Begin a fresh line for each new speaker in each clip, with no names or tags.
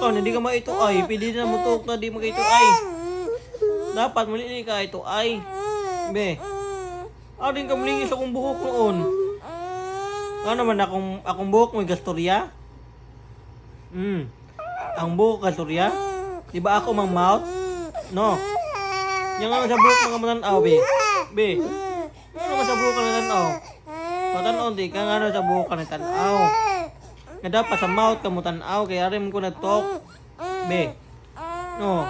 ka, hindi ka maito ay. Pili na mo to na di mo ito ay. Dapat muli ka ito ay. Be. Aling ka mulingis akong buhok noon. Ano naman akong buhok may gastorya? Ang buhok gastorya? Di ba ako mang mouth? No. Yang nga sa buhok mga matanaw, be. Be. Ano naman sa buhok ka na tanaw? Matanaw, di ka nga sa buhok ka na tanaw. Nga dapat sa mouth ka mo tanaw, kaya rin ko nag-talk. Be. No.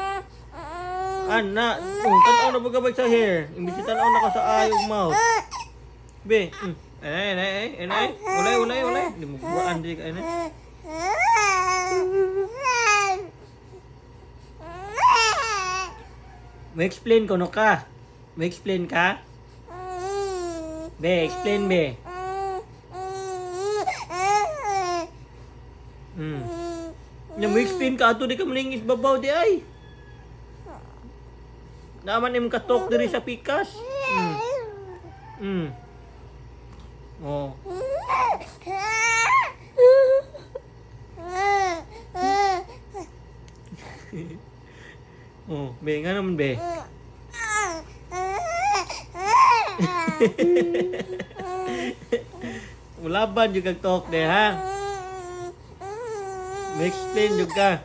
Ana, tanaw na bagabay sa hair. Imbis tanaw na ka sa ayong mouth. Be. Ulay. Di mo buwan, di ka, May explain ko no ka. May explain ka? Be, explain be. Nya mo explain ka ato di ka maningis babaw di ay. Naman imong katok diri sa pikas. Oh. Oh, be nga naman be. Ulaban yung kag talk de ha. May explain yung ka.